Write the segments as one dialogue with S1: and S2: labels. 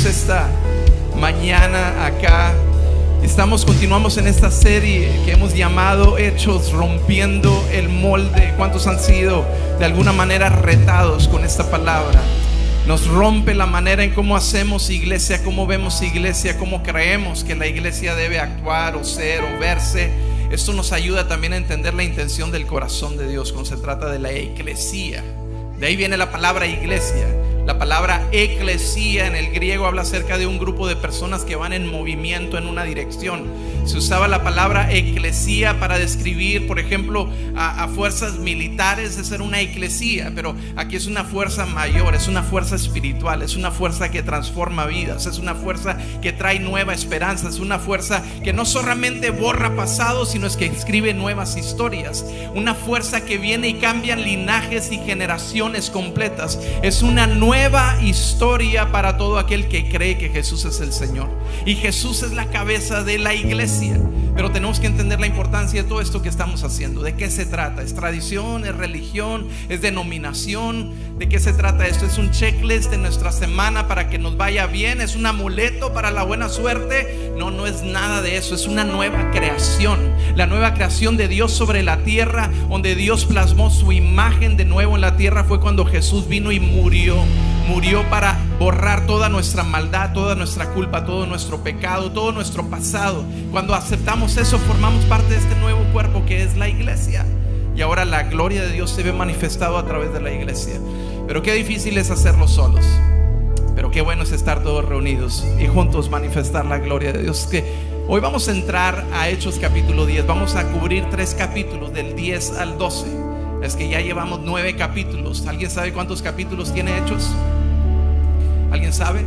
S1: tenemos esta mañana acá. Continuamos en esta serie que hemos llamado Hechos, rompiendo el molde. ¿Cuántos han sido de alguna manera retados con esta palabra? Nos rompe la manera en cómo hacemos iglesia, cómo vemos iglesia, cómo creemos que la iglesia debe actuar o ser o verse. Esto nos ayuda también a entender la intención del corazón de Dios cuando se trata de la eclesía. De ahí viene la palabra iglesia. La palabra eclesía en el griego habla acerca de un grupo de personas que van en movimiento en una dirección. Se usaba la palabra eclesía para describir, por ejemplo, a fuerzas militares. Esa era una eclesía, pero aquí es una fuerza mayor, es una fuerza espiritual, es una fuerza que transforma vidas, es una fuerza que trae nueva esperanza, es una fuerza que no solamente borra pasado, sino es que escribe nuevas historias. Una fuerza que viene y cambia linajes y generaciones completas. Es una nueva historia para todo aquel que cree que Jesús es el Señor. Y Jesús es la cabeza de la iglesia. Pero tenemos que entender la importancia de todo esto que estamos haciendo. ¿De qué se trata? ¿Es tradición? ¿Es religión? ¿Es denominación? ¿De qué se trata esto? ¿Es un checklist de nuestra semana para que nos vaya bien? ¿Es un amuleto para la buena suerte? No, no es nada de eso. Es una nueva creación. La nueva creación de Dios sobre la tierra, donde Dios plasmó su imagen de nuevo en la tierra, fue cuando Jesús vino y murió para borrar toda nuestra maldad, toda nuestra culpa, todo nuestro pecado, todo nuestro pasado. Cuando aceptamos eso, formamos parte de este nuevo cuerpo que es la iglesia. Y ahora la gloria de Dios se ve manifestado a través de la iglesia. Pero qué difícil es hacerlo solos. Pero qué bueno es estar todos reunidos y juntos manifestar la gloria de Dios. Que hoy vamos a entrar a Hechos capítulo 10. Vamos a cubrir 3 capítulos del 10 al 12. Es que ya llevamos 9 capítulos. ¿Alguien sabe cuántos capítulos tiene Hechos? ¿Alguien sabe?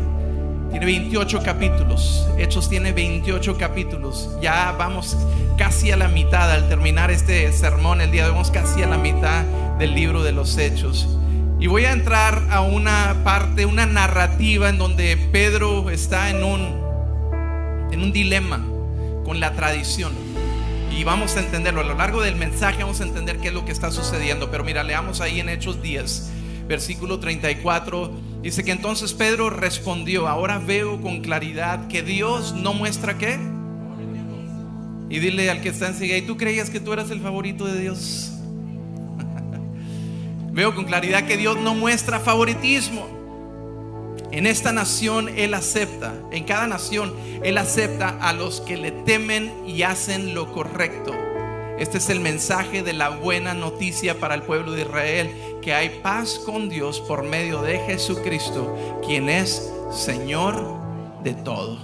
S1: Tiene 28 capítulos. Hechos tiene 28 capítulos. Ya vamos casi a la mitad. Al terminar este sermón el día de hoy, vamos casi a la mitad del libro de los Hechos. Y voy a entrar a una parte, una narrativa en donde Pedro está en un dilema con la tradición. Y vamos a entenderlo. A lo largo del mensaje vamos a entender qué es lo que está sucediendo. Pero mira, leamos ahí en Hechos 10, versículo 34. Dice que entonces Pedro respondió: ahora veo con claridad que Dios no muestra ¿qué? Y dile al que está enseguida: ¿y tú creías que tú eras el favorito de Dios? Veo con claridad que Dios no muestra favoritismo. En esta nación Él acepta, en cada nación Él acepta a los que le temen y hacen lo correcto. Este es el mensaje de la buena noticia para el pueblo de Israel, que hay paz con Dios por medio de Jesucristo, quien es Señor de todo.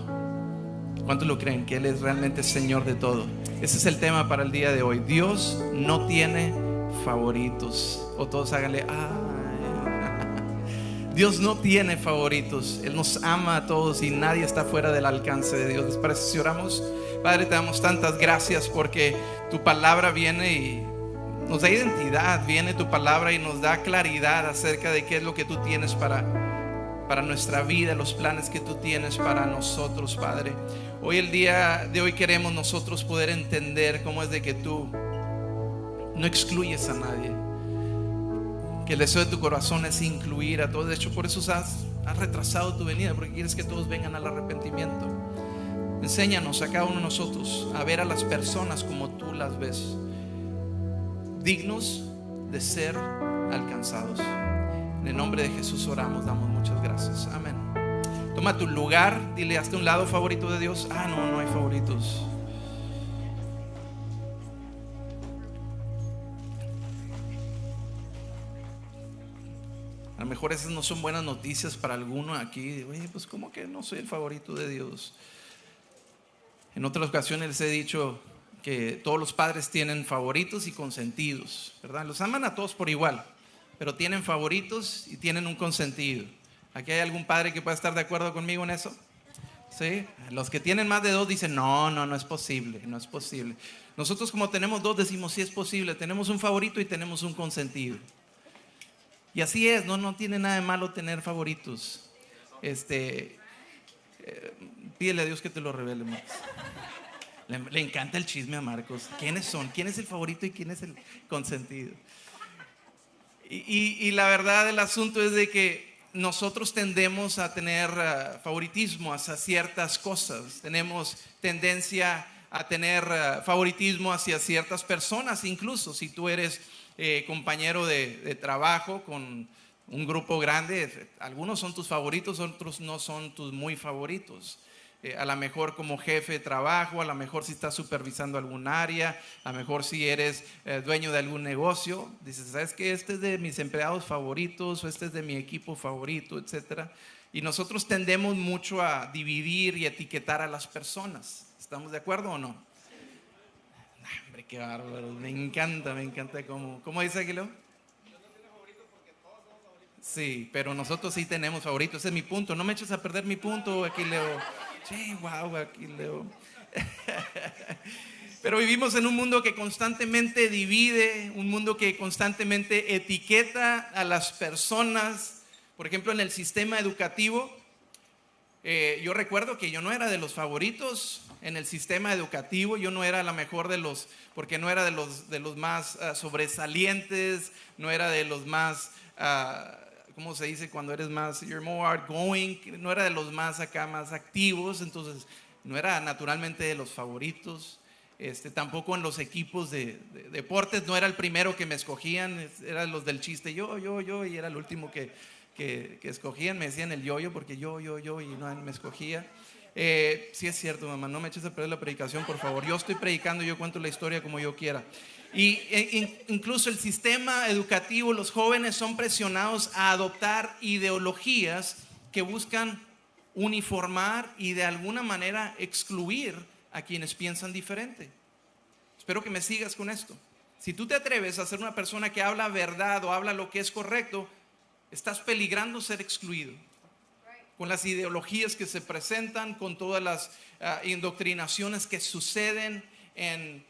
S1: ¿Cuántos lo creen que Él es realmente Señor de todo? Ese es el tema para el día de hoy. Dios no tiene favoritos. O todos háganle Dios no tiene favoritos. Él nos ama a todos y nadie está fuera del alcance de Dios. ¿Les parece si oramos? Padre, te damos tantas gracias porque tu palabra viene y nos da identidad. Viene tu palabra y nos da claridad acerca de qué es lo que tú tienes para nuestra vida, los planes que tú tienes para nosotros, Padre. Hoy, el día de hoy, queremos nosotros poder entender cómo es de que tú no excluyes a nadie, que el deseo de tu corazón es incluir a todos. De hecho, por eso has retrasado tu venida, porque quieres que todos vengan al arrepentimiento. Enséñanos a cada uno de nosotros a ver a las personas como tú las ves, dignos de ser alcanzados. En el nombre de Jesús oramos, damos muchas gracias. Amén. Toma tu lugar, dile: hazte un lado favorito de Dios. No hay favoritos. A lo mejor esas no son buenas noticias para alguno aquí. Oye, pues ¿cómo que no soy el favorito de Dios? En otras ocasiones les he dicho que todos los padres tienen favoritos y consentidos, ¿verdad? Los aman a todos por igual, pero tienen favoritos y tienen un consentido. ¿Aquí hay algún padre que pueda estar de acuerdo conmigo en eso? ¿Sí? Los que tienen más de 2 dicen: no es posible, no es posible. Nosotros, como tenemos 2, decimos: sí es posible. Tenemos un favorito y tenemos un consentido. Y así es, no tiene nada de malo tener favoritos. Pídele a Dios que te lo revele, Marcos. Le encanta el chisme a Marcos. ¿Quiénes son? ¿Quién es el favorito y quién es el consentido? Y la verdad del asunto es de que nosotros tendemos a tener favoritismo hacia ciertas cosas. Tenemos tendencia a tener favoritismo hacia ciertas personas. Incluso si tú eres compañero de trabajo con un grupo grande, algunos son tus favoritos, otros no son tus muy favoritos. A lo mejor como jefe de trabajo, a lo mejor si estás supervisando algún área, a lo mejor si eres dueño de algún negocio, dices, ¿sabes qué? Este es de mis empleados favoritos, o este es de mi equipo favorito, etcétera. Y nosotros tendemos mucho a dividir y etiquetar a las personas. ¿Estamos de acuerdo o no? Hombre, qué bárbaro, me encanta ¿cómo dice Aguiló? Sí, pero nosotros sí tenemos favoritos, ese es mi punto. No me eches a perder mi punto, Aquileo. Sí, wow, Aquileo. Pero vivimos en un mundo que constantemente divide, un mundo que constantemente etiqueta a las personas. Por ejemplo, en el sistema educativo, yo recuerdo que yo no era de los favoritos en el sistema educativo. Yo no era la mejor porque no era de los más sobresalientes, no era de los más... ¿cómo se dice cuando eres más, you're more outgoing? No era de los más acá, más activos, entonces no era naturalmente de los favoritos. Tampoco en los equipos de deportes, no era el primero que me escogían, eran los del chiste, yo, y era el último que escogían, me decían el yo, porque yo, y no me escogía. Sí es cierto, mamá, no me eches a perder la predicación, por favor. Yo estoy predicando, yo cuento la historia como yo quiera. Y incluso el sistema educativo, los jóvenes son presionados a adoptar ideologías que buscan uniformar y de alguna manera excluir a quienes piensan diferente. Espero que me sigas con esto. Si tú te atreves a ser una persona que habla verdad o habla lo que es correcto, estás peligrando ser excluido con las ideologías que se presentan, con todas las indoctrinaciones que suceden en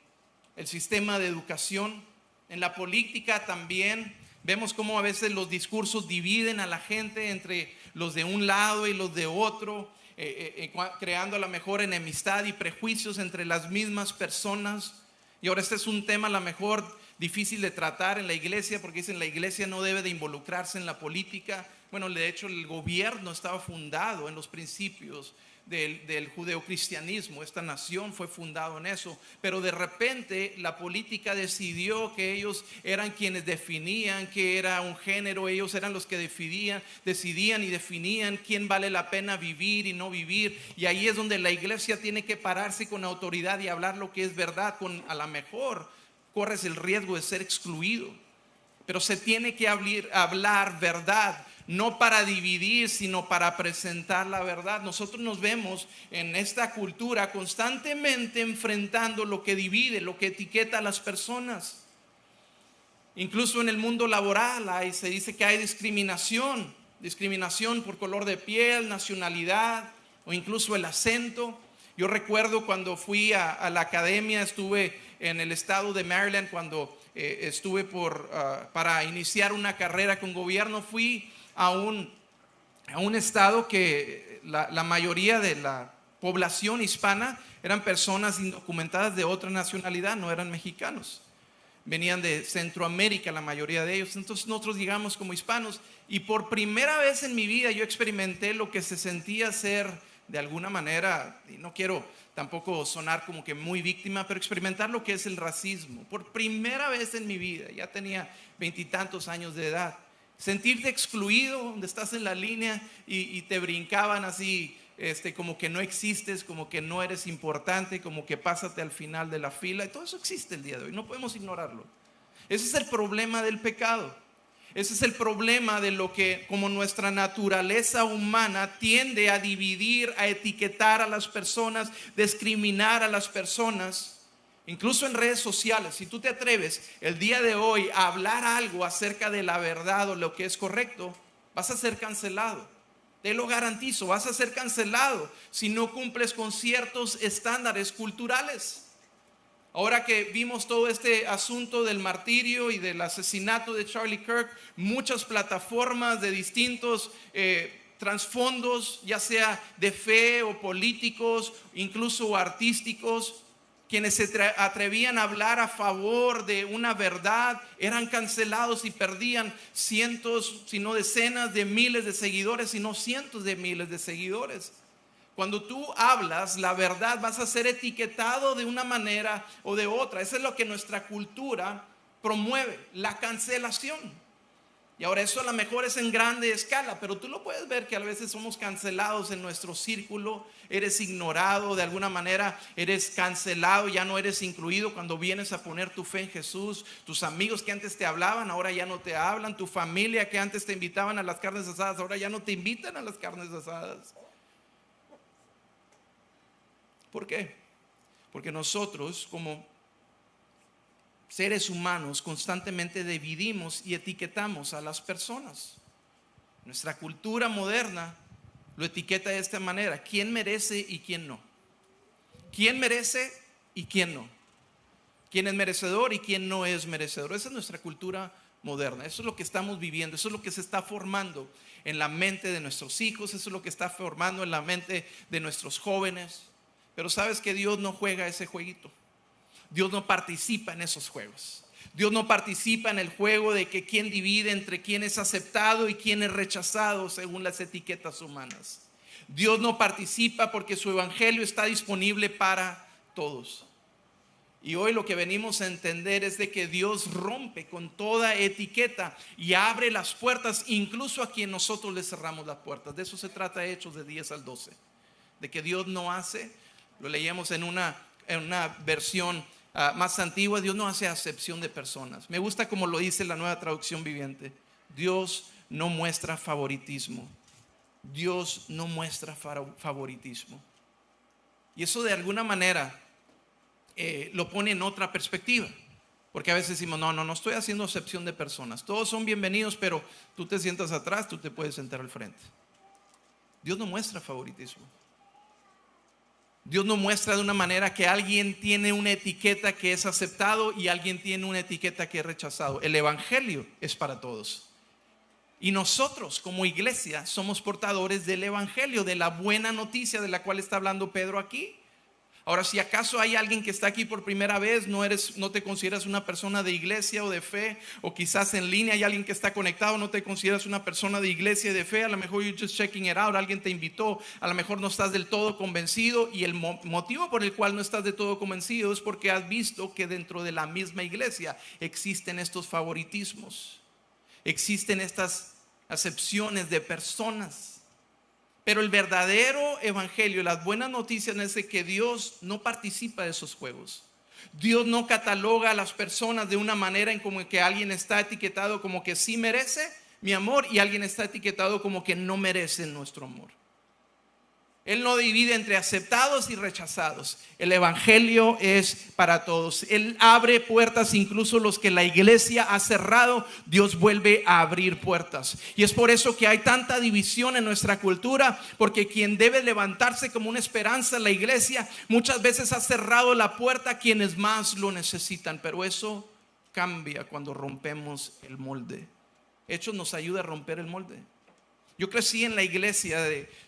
S1: el sistema de educación. En la política también vemos cómo a veces los discursos dividen a la gente entre los de un lado y los de otro, creando a lo mejor enemistad y prejuicios entre las mismas personas. Y ahora este es un tema a lo mejor difícil de tratar en la iglesia, porque dicen la iglesia no debe de involucrarse en la política. Bueno, de hecho el gobierno estaba fundado en los principios del judeocristianismo. Esta nación fue fundada en eso, pero de repente la política decidió que ellos eran quienes definían qué era un género. Ellos eran los que decidían y definían quién vale la pena vivir y no vivir. Y ahí es donde la iglesia tiene que pararse con autoridad y hablar lo que es verdad. A lo mejor corres el riesgo de ser excluido, pero se tiene que hablar verdad, no para dividir, sino para presentar la verdad. Nosotros nos vemos en esta cultura constantemente enfrentando lo que divide, lo que etiqueta a las personas. Incluso en el mundo laboral se dice que hay discriminación por color de piel, nacionalidad o incluso el acento. Yo recuerdo cuando fui a la academia, estuve en el estado de Maryland cuando estuve para iniciar una carrera con gobierno. Fui a un estado que la mayoría de la población hispana eran personas indocumentadas de otra nacionalidad, no eran mexicanos. Venían de Centroamérica la mayoría de ellos. Entonces nosotros llegamos como hispanos y por primera vez en mi vida yo experimenté lo que se sentía ser de alguna manera, y no quiero tampoco sonar como que muy víctima, pero experimentar lo que es el racismo. Por primera vez en mi vida, ya tenía 20 y tantos años de edad. Sentirte excluido, donde estás en la línea y te brincaban así, como que no existes, como que no eres importante, como que pásate al final de la fila. Y todo eso existe el día de hoy, no podemos ignorarlo. Ese es el problema del pecado. Ese es el problema de lo que, como nuestra naturaleza humana tiende a dividir, a etiquetar a las personas, discriminar a las personas. Incluso en redes sociales, si tú te atreves el día de hoy a hablar algo acerca de la verdad o lo que es correcto, vas a ser cancelado. Te lo garantizo, vas a ser cancelado si no cumples con ciertos estándares culturales. Ahora que vimos todo este asunto del martirio y del asesinato de Charlie Kirk, muchas plataformas de distintos trasfondos, ya sea de fe o políticos, incluso artísticos, Quienes se atrevían a hablar a favor de una verdad eran cancelados y perdían cientos, si no decenas de miles de seguidores, si no cientos de miles de seguidores. Cuando tú hablas la verdad, vas a ser etiquetado de una manera o de otra. Eso es lo que nuestra cultura promueve, la cancelación. Y ahora eso a lo mejor es en grande escala, pero tú lo puedes ver que a veces somos cancelados en nuestro círculo. Eres ignorado de alguna manera, eres cancelado, ya no eres incluido cuando vienes a poner tu fe en Jesús. Tus amigos que antes te hablaban, ahora ya no te hablan. Tu familia que antes te invitaban a las carnes asadas, ahora ya no te invitan a las carnes asadas. ¿Por qué? Porque nosotros como seres humanos constantemente dividimos y etiquetamos a las personas. Nuestra cultura moderna lo etiqueta de esta manera: ¿quién merece y quién no? ¿Quién merece y quién no? ¿Quién es merecedor y quién no es merecedor? Esa es nuestra cultura moderna. Eso es lo que estamos viviendo. Eso es lo que se está formando en la mente de nuestros hijos. Eso es lo que está formando en la mente de nuestros jóvenes. Pero sabes que Dios no juega ese jueguito. Dios no participa en esos juegos. Dios no participa en el juego de que quién divide entre quién es aceptado y quién es rechazado según las etiquetas humanas. Dios no participa porque su evangelio está disponible para todos. Y hoy lo que venimos a entender es de que Dios rompe con toda etiqueta y abre las puertas incluso a quien nosotros le cerramos las puertas. De eso se trata Hechos de 10 al 12. De que Dios no hace, lo leíamos en una versión más antigua, Dios no hace acepción de personas. Me gusta como lo dice la Nueva Traducción Viviente. Dios no muestra favoritismo. Dios no muestra favoritismo. Y eso de alguna manera lo pone en otra perspectiva. Porque a veces decimos, no estoy haciendo acepción de personas. Todos son bienvenidos, pero tú te sientas atrás, tú te puedes sentar al frente. Dios no muestra favoritismo. Dios no muestra de una manera que alguien tiene una etiqueta que es aceptado y alguien tiene una etiqueta que es rechazado. El evangelio es para todos. Y nosotros como iglesia somos portadores del evangelio, de la buena noticia de la cual está hablando Pedro aquí. Ahora, si acaso hay alguien que está aquí por primera vez, no te consideras una persona de iglesia o de fe, o quizás en línea hay alguien que está conectado, no te consideras una persona de iglesia y de fe, a lo mejor you're just checking it out, alguien te invitó, a lo mejor no estás del todo convencido, y el motivo por el cual no estás del todo convencido es porque has visto que dentro de la misma iglesia existen estos favoritismos, existen estas acepciones de personas. Pero el verdadero evangelio, las buenas noticias es de que Dios no participa de esos juegos. Dios no cataloga a las personas de una manera en como que alguien está etiquetado como que sí merece mi amor y alguien está etiquetado como que no merece nuestro amor. Él no divide entre aceptados y rechazados. El evangelio es para todos. Él abre puertas, incluso los que la iglesia ha cerrado, Dios vuelve a abrir puertas. Y es por eso que hay tanta división en nuestra cultura, porque quien debe levantarse como una esperanza en la iglesia, muchas veces ha cerrado la puerta a quienes más lo necesitan. Pero eso cambia cuando rompemos el molde. Hechos nos ayuda a romper el molde. Yo crecí en la iglesia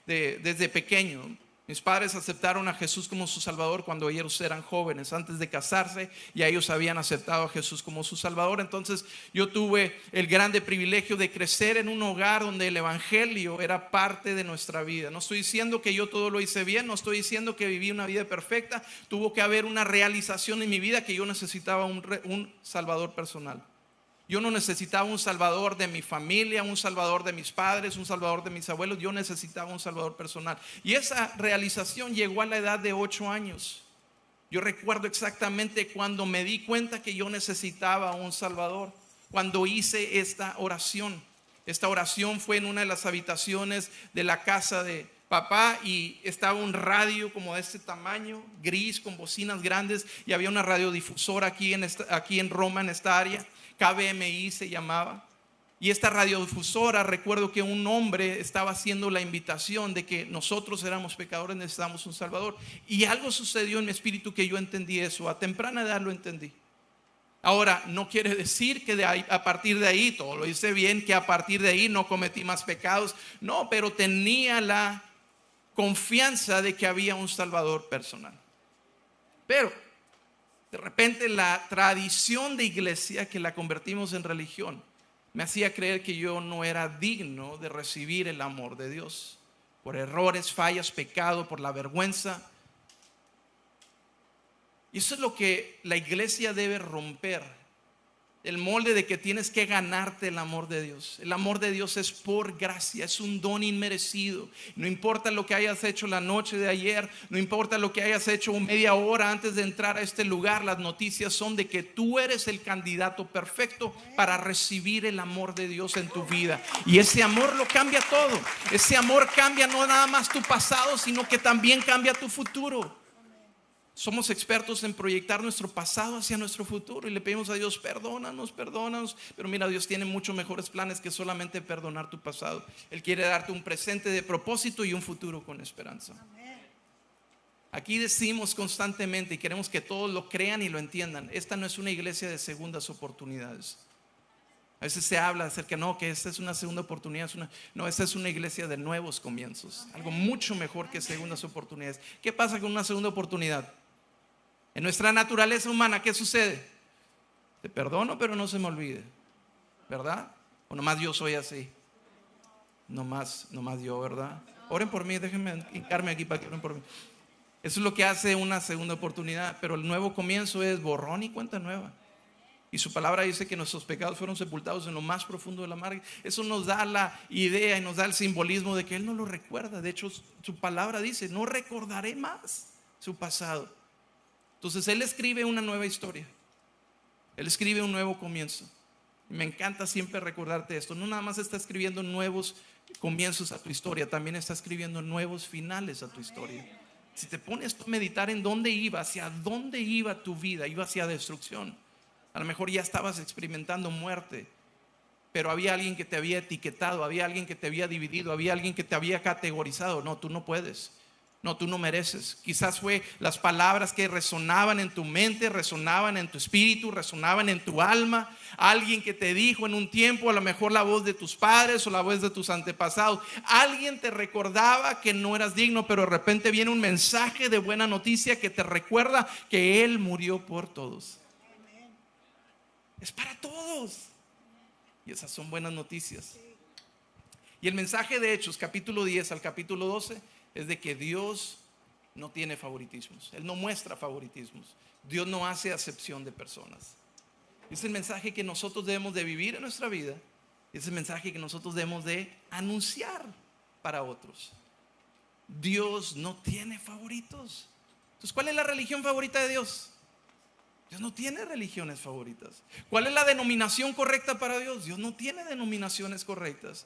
S1: desde pequeño. Mis padres aceptaron a Jesús como su Salvador cuando ellos eran jóvenes, antes de casarse, y ellos habían aceptado a Jesús como su Salvador. Entonces yo tuve el grande privilegio de crecer en un hogar donde el evangelio era parte de nuestra vida. No estoy diciendo que yo todo lo hice bien, no estoy diciendo que viví una vida perfecta. Tuvo que haber una realización en mi vida que yo necesitaba un Salvador personal. Yo no necesitaba un salvador de mi familia, un salvador de mis padres, un salvador de mis abuelos. Yo necesitaba un salvador personal. Y esa realización llegó a la edad de 8 años. Yo recuerdo exactamente cuando me di cuenta que yo necesitaba un salvador. Cuando hice esta oración. Esta oración fue en una de las habitaciones de la casa de papá y estaba un radio como de este tamaño, gris, con bocinas grandes, y había una radiodifusora aquí en Roma, en esta área. KBMI se llamaba. Y esta radiodifusora, recuerdo que un hombre estaba haciendo la invitación de que nosotros éramos pecadores, necesitamos un Salvador. Y algo sucedió en mi espíritu que yo entendí eso. A temprana edad lo entendí. Ahora, no quiere decir que a partir de ahí, todo lo hice bien, que a partir de ahí no cometí más pecados. No, pero tenía la confianza de que había un Salvador personal. Pero De repente la tradición de iglesia, que la convertimos en religión, me hacía creer que yo no era digno de recibir el amor de Dios. Por errores, fallas, pecado, por la vergüenza. Y eso es lo que la iglesia debe romper. El molde de que tienes que ganarte el amor de Dios. El amor de Dios es por gracia, es un don inmerecido. No importa lo que hayas hecho la noche de ayer, no importa lo que hayas hecho media hora antes de entrar a este lugar, las noticias son de que tú eres el candidato perfecto para recibir el amor de Dios en tu vida. Y ese amor lo cambia todo. Ese amor cambia no nada más tu pasado, sino que también cambia tu futuro. Somos expertos en proyectar nuestro pasado hacia nuestro futuro y le pedimos a Dios, perdónanos. Pero mira, Dios tiene mucho mejores planes que solamente perdonar tu pasado. Él quiere darte un presente de propósito y un futuro con esperanza. Aquí decimos constantemente y queremos que todos lo crean y lo entiendan: esta no es una iglesia de segundas oportunidades. A veces se habla acerca, no, que esta es una segunda oportunidad. No, esta es una iglesia de nuevos comienzos. Algo mucho mejor que segundas oportunidades. ¿Qué pasa con una segunda oportunidad? En nuestra naturaleza humana, ¿qué sucede? Te perdono, pero no se me olvide, ¿verdad? O nomás yo soy así. Nomás yo, ¿verdad? Oren por mí, déjenme hincarme aquí para que oren por mí. Eso es lo que hace una segunda oportunidad. Pero el nuevo comienzo es borrón y cuenta nueva. Y su palabra dice que nuestros pecados fueron sepultados en lo más profundo de la mar. Eso nos da la idea y nos da el simbolismo de que Él no lo recuerda. De hecho, su palabra dice, no recordaré más su pasado. Entonces Él escribe una nueva historia. Él escribe un nuevo comienzo. Y me encanta siempre recordarte esto. No nada más está escribiendo nuevos comienzos a tu historia, también está escribiendo nuevos finales a tu historia. Si te pones a meditar en dónde iba, hacia dónde iba tu vida, iba hacia destrucción. A lo mejor ya estabas experimentando muerte, pero había alguien que te había etiquetado, había alguien que te había dividido, había alguien que te había categorizado. No, tú no puedes. No, tú no mereces. Quizás fue las palabras que resonaban en tu mente, resonaban en tu espíritu, resonaban en tu alma. Alguien que te dijo en un tiempo, a lo mejor la voz de tus padres o la voz de tus antepasados. Alguien te recordaba que no eras digno, pero de repente viene un mensaje de buena noticia que te recuerda que Él murió por todos. Es para todos. Y esas son buenas noticias. Y el mensaje de Hechos, capítulo 10 al capítulo 12, es de que Dios no tiene favoritismos. Él no muestra favoritismos. Dios no hace acepción de personas. Es el mensaje que nosotros debemos de vivir en nuestra vida. Es el mensaje que nosotros debemos de anunciar para otros. Dios no tiene favoritos. Entonces, ¿cuál es la religión favorita de Dios? Dios no tiene religiones favoritas. ¿Cuál es la denominación correcta para Dios? Dios no tiene denominaciones correctas.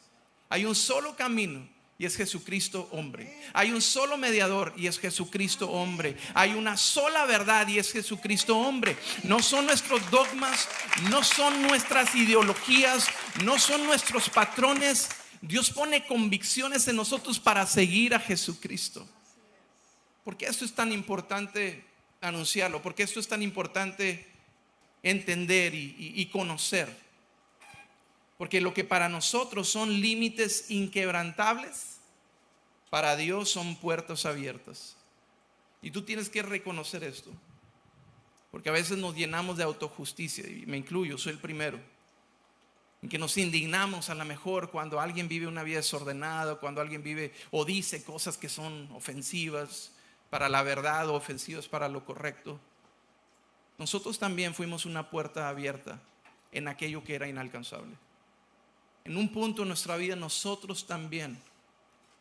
S1: Hay un solo camino y es Jesucristo hombre. Hay un solo mediador y es Jesucristo hombre. Hay una sola verdad y es Jesucristo hombre. No son nuestros dogmas, no son nuestras ideologías, no son nuestros patrones. Dios pone convicciones en nosotros para seguir a Jesucristo. ¿Por qué esto es tan importante anunciarlo? ¿Por qué esto es tan importante entender y conocer? Porque lo que para nosotros son límites inquebrantables, para Dios son puertas abiertas. Y tú tienes que reconocer esto. Porque a veces nos llenamos de autojusticia, y me incluyo, soy el primero, en que nos indignamos a lo mejor cuando alguien vive una vida desordenada, cuando alguien vive o dice cosas que son ofensivas para la verdad o ofensivas para lo correcto. Nosotros también fuimos una puerta abierta en aquello que era inalcanzable. En un punto en nuestra vida nosotros también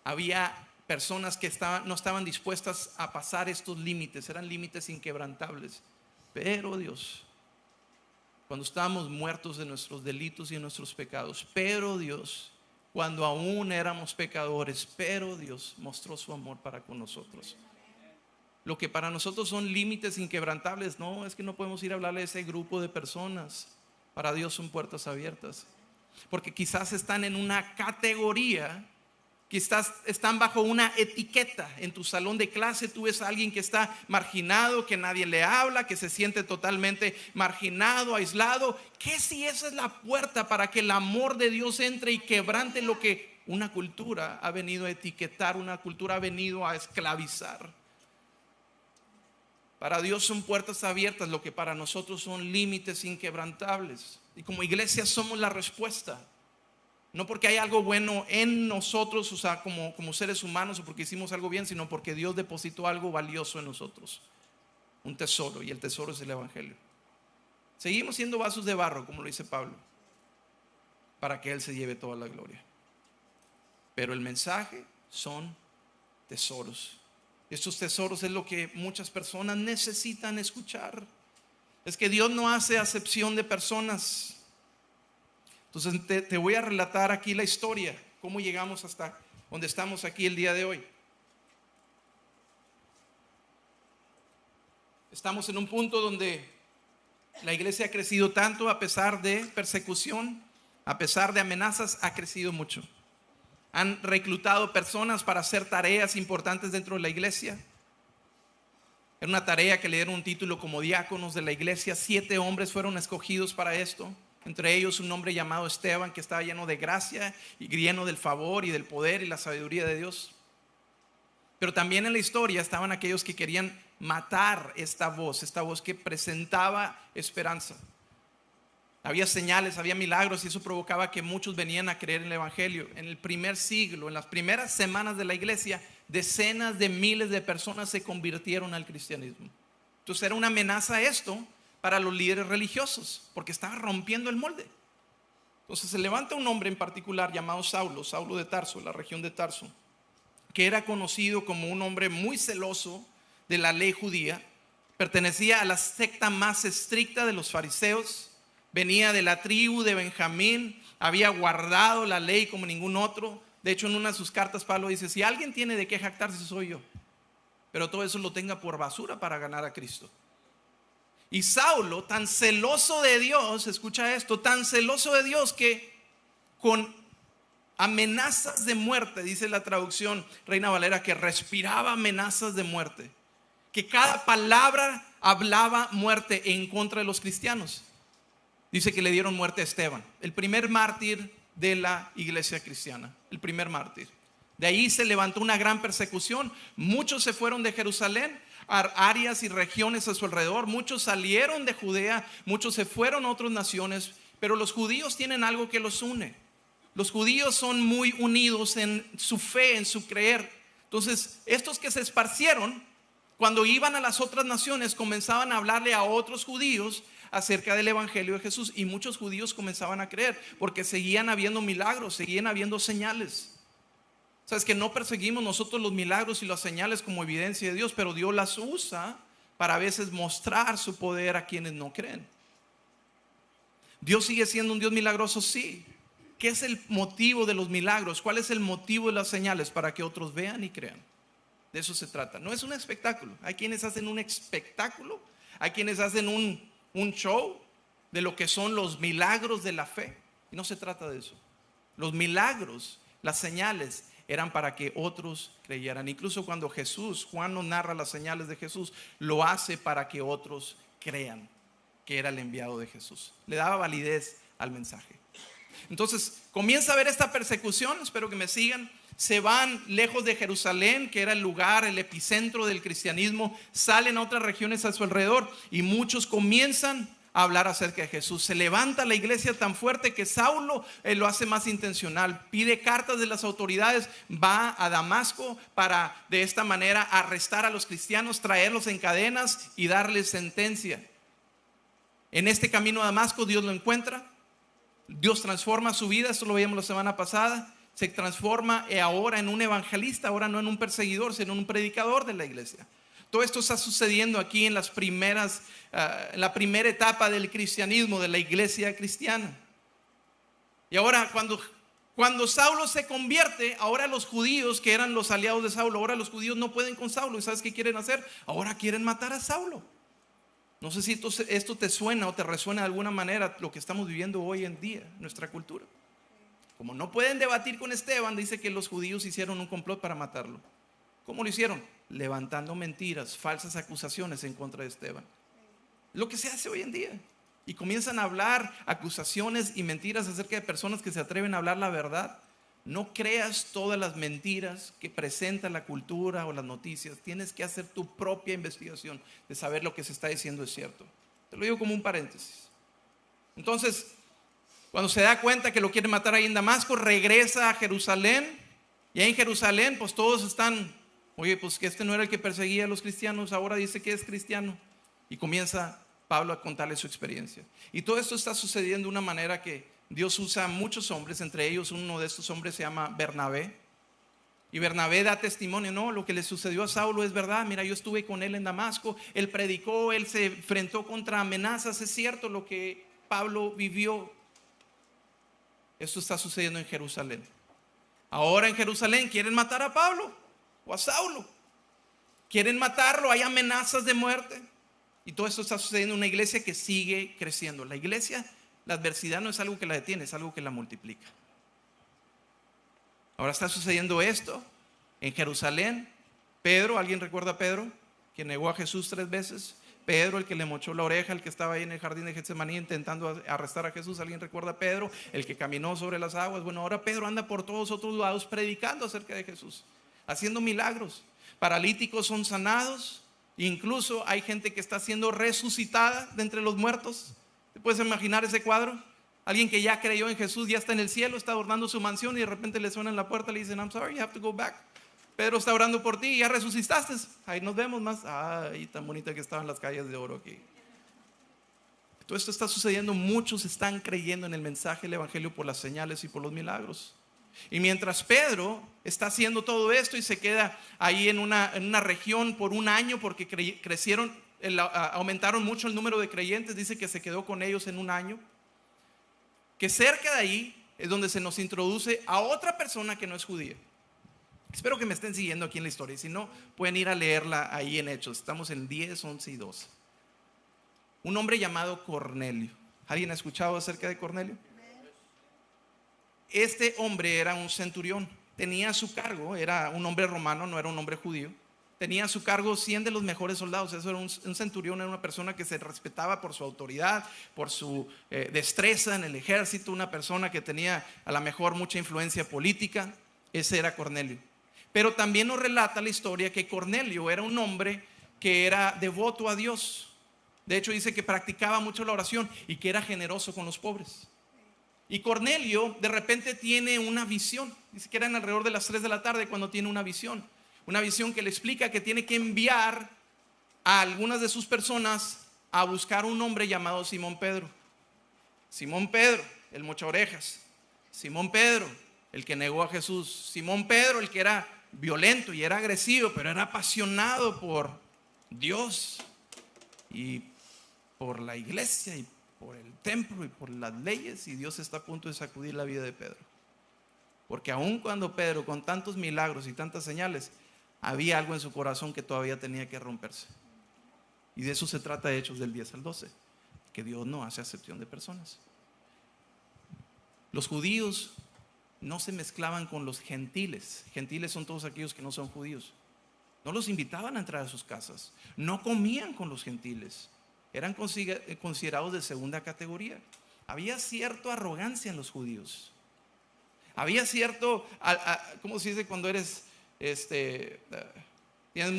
S1: había personas que no estaban dispuestas a pasar estos límites, eran límites inquebrantables. Pero Dios, cuando estábamos muertos de nuestros delitos y de nuestros pecados, pero Dios, cuando aún éramos pecadores, pero Dios mostró su amor para con nosotros. Lo que para nosotros son límites inquebrantables, no, es que no podemos ir a hablarle a ese grupo de personas. Para Dios son puertas abiertas. Porque quizás están en una categoría, quizás están bajo una etiqueta. En tu salón de clase tú ves a alguien que está marginado, que nadie le habla, que se siente totalmente marginado, aislado. ¿Qué si esa es la puerta para que el amor de Dios entre y quebrante lo que una cultura ha venido a etiquetar, una cultura ha venido a esclavizar? Para Dios son puertas abiertas, lo que para nosotros son límites inquebrantables. Y como iglesia somos la respuesta. No porque hay algo bueno en nosotros, o sea, como seres humanos, o porque hicimos algo bien, sino porque Dios depositó algo valioso en nosotros. Un tesoro, y el tesoro es el evangelio. Seguimos siendo vasos de barro, como lo dice Pablo, para que Él se lleve toda la gloria. Pero el mensaje son tesoros. Estos tesoros es lo que muchas personas necesitan escuchar. Es que Dios no hace acepción de personas. Entonces te voy a relatar aquí la historia, cómo llegamos hasta donde estamos aquí el día de hoy. Estamos en un punto donde la iglesia ha crecido tanto, a pesar de persecución, a pesar de amenazas, ha crecido mucho. Han reclutado personas para hacer tareas importantes dentro de la iglesia. Era una tarea que le dieron un título como diáconos de la iglesia. 7 hombres fueron escogidos para esto. Entre ellos un hombre llamado Esteban, que estaba lleno de gracia y lleno del favor y del poder y la sabiduría de Dios. Pero también en la historia estaban aquellos que querían matar esta voz que presentaba esperanza. Había señales, había milagros, y eso provocaba que muchos venían a creer en el evangelio. En el primer siglo, en las primeras semanas de la iglesia, decenas de miles de personas se convirtieron al cristianismo. Entonces era una amenaza esto para los líderes religiosos, porque estaba rompiendo el molde. Entonces se levanta un hombre en particular llamado Saulo de Tarso, la región de Tarso, que era conocido como un hombre muy celoso de la ley judía. Pertenecía a la secta más estricta de los fariseos. Venía de la tribu de Benjamín. Había guardado la ley como ningún otro. De hecho, en una de sus cartas Pablo dice: si alguien tiene de qué jactarse, soy yo. Pero todo eso lo tenga por basura para ganar a Cristo. Y Saulo, tan celoso de Dios, escucha esto, tan celoso de Dios que con amenazas de muerte, dice la traducción Reina Valera, que respiraba amenazas de muerte, que cada palabra hablaba muerte en contra de los cristianos. Dice que le dieron muerte a Esteban, el primer mártir de la iglesia cristiana, el primer mártir. De ahí se levantó una gran persecución. Muchos se fueron de Jerusalén a áreas y regiones a su alrededor. Muchos salieron de Judea, muchos se fueron a otras naciones. Pero los judíos tienen algo que los une. Los judíos son muy unidos en su fe, en su creer. Entonces, estos que se esparcieron, cuando iban a las otras naciones, comenzaban a hablarle a otros judíos acerca del evangelio de Jesús. Y muchos judíos comenzaban a creer, porque seguían habiendo milagros, seguían habiendo señales. Sabes que no perseguimos nosotros los milagros y las señales como evidencia de Dios, pero Dios las usa para a veces mostrar su poder a quienes no creen. Dios sigue siendo un Dios milagroso, sí. ¿Qué es el motivo de los milagros? ¿Cuál es el motivo de las señales? Para que otros vean y crean. De eso se trata. No es un espectáculo. Hay quienes hacen un espectáculo, hay quienes hacen un show de lo que son los milagros de la fe. Y no se trata de eso. Los milagros, las señales, eran para que otros creyeran. Incluso cuando Juan nos narra las señales de Jesús, lo hace para que otros crean que era el enviado de Jesús. Le daba validez al mensaje. Entonces comienza a ver esta persecución. Espero que me sigan. Se van lejos de Jerusalén, que era el lugar, el epicentro del cristianismo. Salen a otras regiones a su alrededor y muchos comienzan a hablar acerca de Jesús. Se levanta la iglesia tan fuerte que Saulo lo hace más intencional. Pide cartas de las autoridades, va a Damasco para de esta manera arrestar a los cristianos, traerlos en cadenas y darles sentencia. En este camino a Damasco Dios lo encuentra. Dios transforma su vida. Esto lo veíamos la semana pasada. Se transforma ahora en un evangelista, ahora no en un perseguidor, sino en un predicador de la iglesia. Todo esto está sucediendo aquí en la primera etapa del cristianismo, de la iglesia cristiana. Y ahora cuando Saulo se convierte, ahora los judíos que eran los aliados de Saulo, ahora los judíos no pueden con Saulo. ¿Y sabes qué quieren hacer? Ahora quieren matar a Saulo. No sé si esto te suena o te resuena de alguna manera lo que estamos viviendo hoy en día, nuestra cultura. Como no pueden debatir con Esteban, dice que los judíos hicieron un complot para matarlo. ¿Cómo lo hicieron? Levantando mentiras, falsas acusaciones en contra de Esteban. Lo que se hace hoy en día. Y comienzan a hablar acusaciones y mentiras acerca de personas que se atreven a hablar la verdad. No creas todas las mentiras que presenta la cultura o las noticias. Tienes que hacer tu propia investigación de saber lo que se está diciendo es cierto. Te lo digo como un paréntesis. Entonces, cuando se da cuenta que lo quieren matar ahí en Damasco, regresa a Jerusalén. Y ahí en Jerusalén, pues todos están, oye, pues que este no era el que perseguía a los cristianos, ahora dice que es cristiano. Y comienza Pablo a contarle su experiencia. Y todo esto está sucediendo de una manera que Dios usa a muchos hombres, entre ellos uno de estos hombres se llama Bernabé. Y Bernabé da testimonio, no, lo que le sucedió a Saulo es verdad, mira, yo estuve con él en Damasco, él predicó, él se enfrentó contra amenazas, es cierto lo que Pablo vivió. Esto está sucediendo en Jerusalén. Ahora en Jerusalén quieren matar a Pablo o a Saulo. Quieren matarlo, hay amenazas de muerte. Y todo esto está sucediendo en una iglesia que sigue creciendo. La iglesia, la adversidad no es algo que la detiene, es algo que la multiplica. Ahora está sucediendo esto en Jerusalén. Pedro, ¿alguien recuerda a Pedro? Que negó a Jesús 3 veces. Pedro, el que le mochó la oreja, el que estaba ahí en el jardín de Getsemaní intentando arrestar a Jesús. ¿Alguien recuerda a Pedro? El que caminó sobre las aguas. Bueno, ahora Pedro anda por todos otros lados predicando acerca de Jesús, haciendo milagros. Paralíticos son sanados. Incluso hay gente que está siendo resucitada de entre los muertos. ¿Te puedes imaginar ese cuadro? Alguien que ya creyó en Jesús, ya está en el cielo, está adornando su mansión y de repente le suena en la puerta y le dicen, I'm sorry, you have to go back. Pedro está orando por ti y ya resucitaste. Ahí nos vemos más. Ay, tan bonita que estaban las calles de oro aquí. Todo esto está sucediendo. Muchos están creyendo en el mensaje del evangelio por las señales y por los milagros. Y mientras Pedro está haciendo todo esto y se queda ahí en una región por un año porque aumentaron mucho el número de creyentes, dice que se quedó con ellos en un año. Que cerca de ahí es donde se nos introduce a otra persona que no es judía. Espero que me estén siguiendo aquí en la historia. Si no, pueden ir a leerla ahí en Hechos. Estamos en 10, 11 y 12. Un hombre llamado Cornelio. ¿Alguien ha escuchado acerca de Cornelio? Este hombre era un centurión. Tenía a su cargo, era un hombre romano, no era un hombre judío. Tenía a su cargo 100 de los mejores soldados. Eso era un centurión, era una persona que se respetaba por su autoridad, por su destreza en el ejército, una persona que tenía a lo mejor mucha influencia política. Ese era Cornelio. Pero también nos relata la historia que Cornelio era un hombre que era devoto a Dios. De hecho dice que practicaba mucho la oración y que era generoso con los pobres. Y Cornelio de repente tiene una visión. Dice que eran alrededor de las 3 de la tarde cuando tiene una visión. Una visión que le explica que tiene que enviar a algunas de sus personas a buscar un hombre llamado Simón Pedro. Simón Pedro, el mocha orejas. Simón Pedro, el que negó a Jesús. Simón Pedro, el que era violento y era agresivo, pero era apasionado por Dios y por la iglesia y por el templo y por las leyes. Y Dios está a punto de sacudir la vida de Pedro. Porque aun cuando Pedro, con tantos milagros y tantas señales, había algo en su corazón que todavía tenía que romperse. Y de eso se trata Hechos del 10 al 12, que Dios no hace acepción de personas. Los judíos no se mezclaban con los gentiles. Gentiles son todos aquellos que no son judíos. No los invitaban a entrar a sus casas. No comían con los gentiles. Eran considerados de segunda categoría. Había cierta arrogancia en los judíos. Había cierto, ¿cómo se dice cuando eres, tienes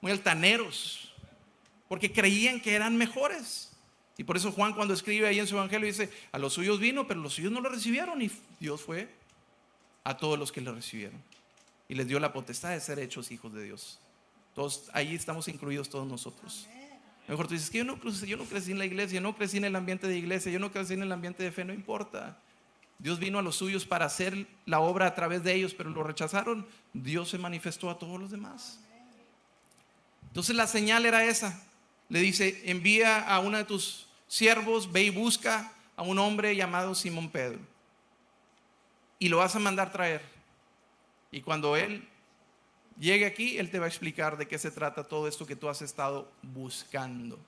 S1: muy altaneros? Porque creían que eran mejores. Y por eso Juan, cuando escribe ahí en su evangelio, dice, a los suyos vino, pero los suyos no lo recibieron. Y Dios fue a todos los que le recibieron y les dio la potestad de ser hechos hijos de Dios. Todos, ahí estamos incluidos todos nosotros. A lo mejor tú dices que yo no crecí en la iglesia, yo no crecí en el ambiente de iglesia, yo no crecí en el ambiente de fe. No importa. Dios vino a los suyos para hacer la obra a través de ellos, pero lo rechazaron. Dios se manifestó a todos los demás. Entonces la señal era esa. Le dice, envía a uno de tus siervos, ve y busca a un hombre llamado Simón Pedro y lo vas a mandar traer. Y cuando él llegue aquí, él te va a explicar de qué se trata todo esto que tú has estado buscando.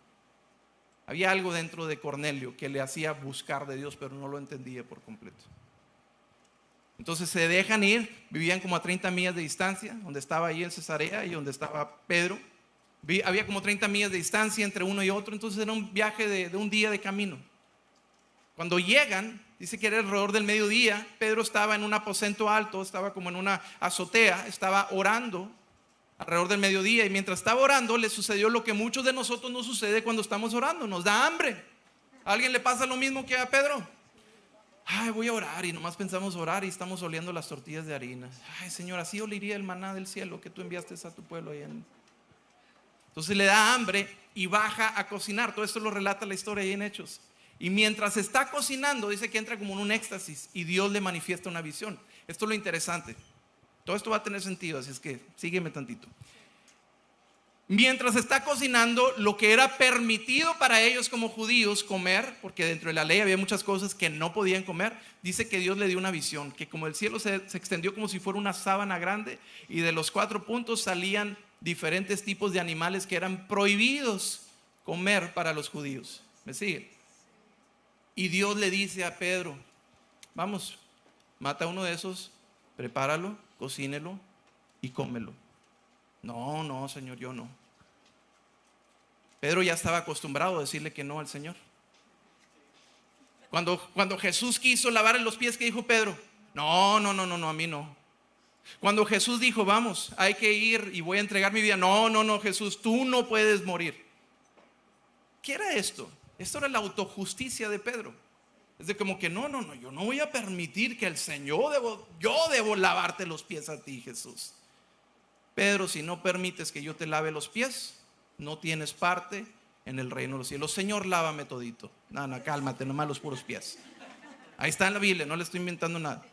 S1: Había algo dentro de Cornelio que le hacía buscar de Dios, pero no lo entendía por completo. Entonces se dejan ir, vivían como a 30 millas de distancia, donde estaba ahí en Cesarea y donde estaba Pedro. Había como 30 millas de distancia entre uno y otro, entonces era un viaje de un día de camino. Cuando llegan, dice que era alrededor del mediodía. Pedro estaba en un aposento alto, estaba como en una azotea, estaba orando alrededor del mediodía, y mientras estaba orando le sucedió lo que muchos de nosotros nos sucede cuando estamos orando: nos da hambre. ¿A alguien le pasa lo mismo que a Pedro? Ay, voy a orar, y nomás pensamos orar y estamos oliendo las tortillas de harina. Ay, Señor, así oliría el maná del cielo que tú enviaste a tu pueblo allá en... Entonces le da hambre y baja a cocinar. Todo esto lo relata la historia ahí en Hechos. Y mientras está cocinando, dice que entra como en un éxtasis y Dios le manifiesta una visión. Esto es lo interesante. Todo esto va a tener sentido, así es que sígueme tantito. Mientras está cocinando, lo que era permitido para ellos como judíos comer, porque dentro de la ley había muchas cosas que no podían comer, dice que Dios le dio una visión, que como el cielo se extendió como si fuera una sábana grande, y de los 4 puntos salían diferentes tipos de animales que eran prohibidos comer para los judíos. ¿Me sigue? Y Dios le dice a Pedro: vamos, mata uno de esos, prepáralo, cocínelo y cómelo. No, no, Señor, yo no. Pedro ya estaba acostumbrado a decirle que no al Señor. Cuando Jesús quiso lavarle los pies, ¿qué dijo Pedro? No, a mí no. Cuando Jesús dijo: vamos, hay que ir y voy a entregar mi vida. No, Jesús, tú no puedes morir. ¿Qué era esto? Esto era la autojusticia de Pedro. Es de como que no, yo no voy a permitir que el Señor, yo debo lavarte los pies a ti, Jesús. Pedro, si no permites que yo te lave los pies, no tienes parte en el reino de los cielos. Señor, lávame todito. No, cálmate, nomás los puros pies. Ahí está en la Biblia, no le estoy inventando nada.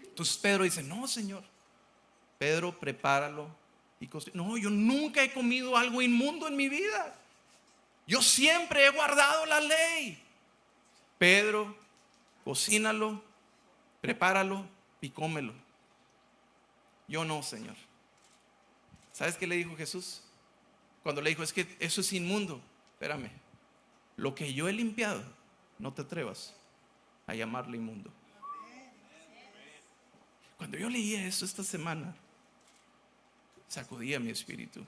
S1: Entonces Pedro dice: no, Señor. Pedro, prepáralo y no, yo nunca he comido algo inmundo en mi vida. Yo siempre he guardado la ley. Pedro, cocínalo, prepáralo y cómelo. Yo no, Señor. ¿Sabes qué le dijo Jesús? Cuando le dijo: es que eso es inmundo. Espérame, lo que yo he limpiado, no te atrevas a llamarle inmundo. Cuando yo leía eso esta semana, sacudía mi espíritu.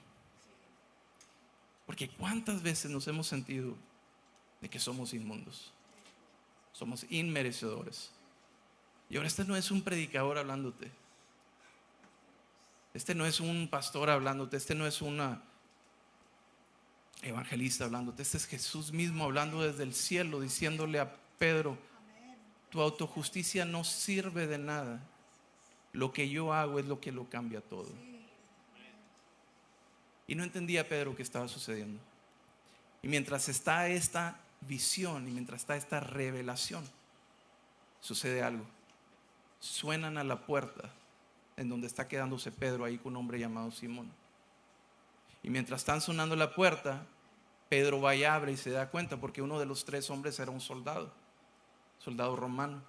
S1: Porque cuántas veces nos hemos sentido de que somos inmundos, somos inmerecedores. Y ahora este no es un predicador hablándote, este no es un pastor hablándote, este no es una evangelista hablándote, este es Jesús mismo hablando desde el cielo, diciéndole a Pedro: tu autojusticia no sirve de nada. Lo que yo hago es lo que lo cambia todo. Y no entendía Pedro qué estaba sucediendo. Y mientras está esta visión y mientras está esta revelación, sucede algo. Suenan a la puerta en donde está quedándose Pedro ahí con un hombre llamado Simón. Y mientras están sonando la puerta, Pedro va y abre y se da cuenta, porque uno de los 3 hombres era un soldado romano.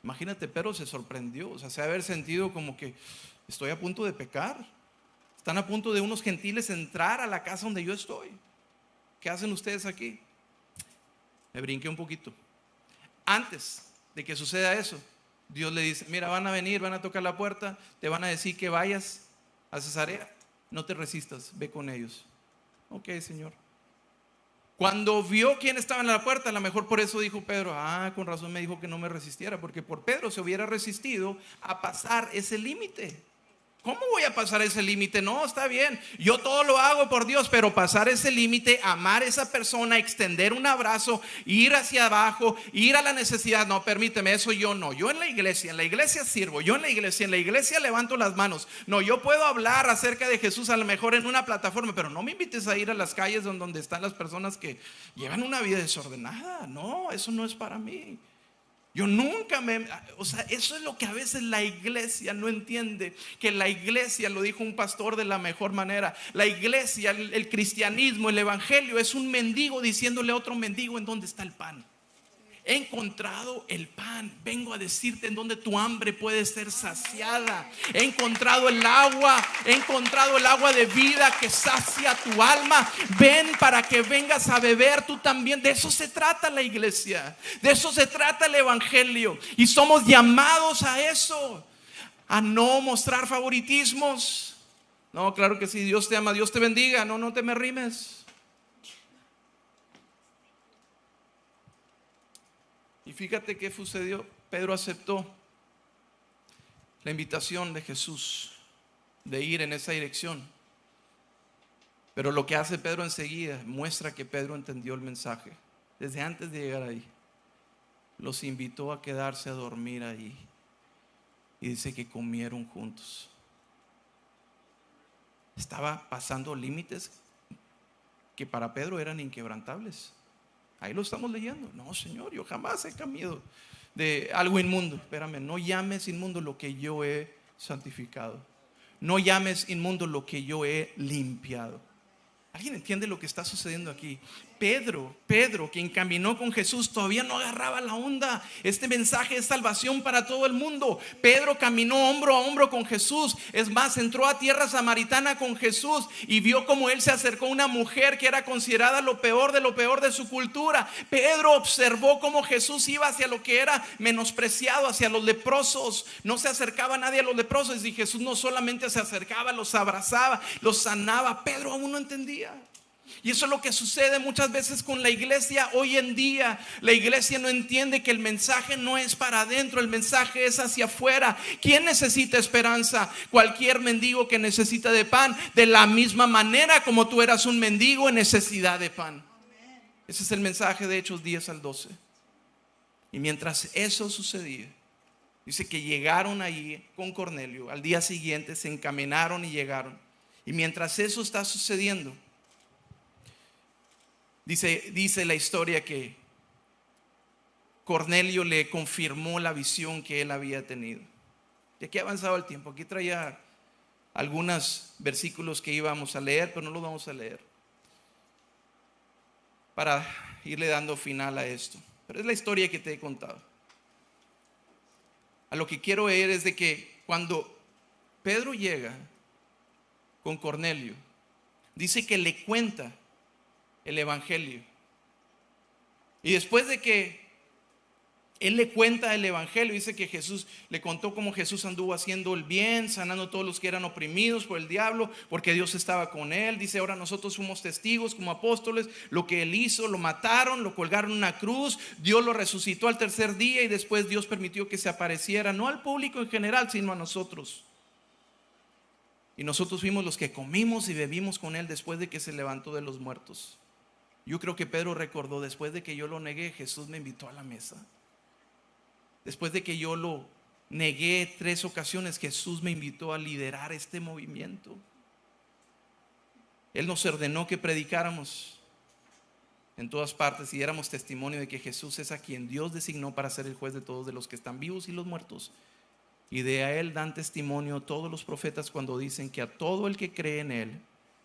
S1: Imagínate, Pedro se sorprendió, o sea, se ha haber sentido como que estoy a punto de pecar. Están a punto de unos gentiles entrar a la casa donde yo estoy. ¿Qué hacen ustedes aquí? Me brinqué un poquito. Antes de que suceda eso, Dios le dice: mira, van a venir, van a tocar la puerta, te van a decir que vayas a Cesarea, no te resistas, ve con ellos. Ok, Señor. Cuando vio quién estaba en la puerta, a lo mejor por eso dijo Pedro: con razón me dijo que no me resistiera, porque por Pedro se hubiera resistido a pasar ese límite. ¿Cómo voy a pasar ese límite? No, está bien, yo todo lo hago por Dios, pero pasar ese límite, amar a esa persona, extender un abrazo, ir hacia abajo, ir a la necesidad, no, permíteme, eso yo no. Yo en la iglesia sirvo, yo en la iglesia levanto las manos. No, yo puedo hablar acerca de Jesús a lo mejor en una plataforma, pero no me invites a ir a las calles donde están las personas que llevan una vida desordenada. No, eso no es para mí. Yo nunca eso es lo que a veces la iglesia no entiende, que la iglesia, lo dijo un pastor de la mejor manera, la iglesia, el cristianismo, el evangelio es un mendigo diciéndole a otro mendigo: ¿en dónde está el pan? He encontrado el pan, vengo a decirte en donde tu hambre puede ser saciada. He encontrado el agua de vida que sacia tu alma. Ven para que vengas a beber tú también. De eso se trata la iglesia, de eso se trata el evangelio. Y somos llamados a eso, a no mostrar favoritismos. No, claro que sí, Dios te ama, Dios te bendiga. No te me rimes. Y fíjate qué sucedió. Pedro aceptó la invitación de Jesús de ir en esa dirección. Pero lo que hace Pedro enseguida muestra que Pedro entendió el mensaje. Desde antes de llegar ahí, los invitó a quedarse a dormir ahí. Y dice que comieron juntos. Estaba pasando límites que para Pedro eran inquebrantables. Ahí lo estamos leyendo. No, Señor, yo jamás he cambiado de algo inmundo. Espérame, no llames inmundo lo que yo he santificado. No llames inmundo lo que yo he limpiado. ¿Alguien entiende lo que está sucediendo aquí? Pedro, quien caminó con Jesús, todavía no agarraba la onda. Este mensaje es salvación para todo el mundo. Pedro caminó hombro a hombro con Jesús. Es más, entró a tierra samaritana con Jesús y vio cómo él se acercó a una mujer que era considerada lo peor de su cultura. Pedro observó cómo Jesús iba hacia lo que era menospreciado, hacia los leprosos. No se acercaba a nadie a los leprosos, y Jesús no solamente se acercaba, los abrazaba, los sanaba. Pedro aún no entendía. Y eso es lo que sucede muchas veces con la iglesia hoy en día. La iglesia no entiende que el mensaje no es para adentro, el mensaje es hacia afuera. ¿Quién necesita esperanza? Cualquier mendigo que necesita de pan, de la misma manera como tú eras un mendigo en necesidad de pan. Ese es el mensaje de Hechos 10 al 12. Y mientras eso sucedía, dice que llegaron allí con Cornelio. Al día siguiente se encaminaron y llegaron. Y mientras eso está sucediendo, Dice la historia que Cornelio le confirmó la visión que él había tenido. Y aquí ha avanzado el tiempo. Aquí traía algunos versículos que íbamos a leer, pero no los vamos a leer, para irle dando final a esto. Pero es la historia que te he contado. A lo que quiero ir es de que cuando Pedro llega con Cornelio, dice que le cuenta el evangelio. Y después de que él le cuenta el evangelio, dice que Jesús le contó cómo Jesús anduvo haciendo el bien, sanando a todos los que eran oprimidos por el diablo, porque Dios estaba con él. Dice, ahora nosotros somos testigos como apóstoles. Lo que él hizo, lo mataron, lo colgaron en una cruz, Dios lo resucitó al tercer día, y después Dios permitió que se apareciera, no al público en general, sino a nosotros. Y nosotros fuimos los que comimos y bebimos con él después de que se levantó de los muertos. Yo creo que Pedro recordó, después de que yo lo negué, Jesús me invitó a la mesa. Después de que yo lo negué 3 ocasiones, Jesús me invitó a liderar este movimiento. Él nos ordenó que predicáramos en todas partes y diéramos testimonio de que Jesús es a quien Dios designó para ser el juez de todos, de los que están vivos y los muertos. Y de a él dan testimonio todos los profetas cuando dicen que a todo el que cree en él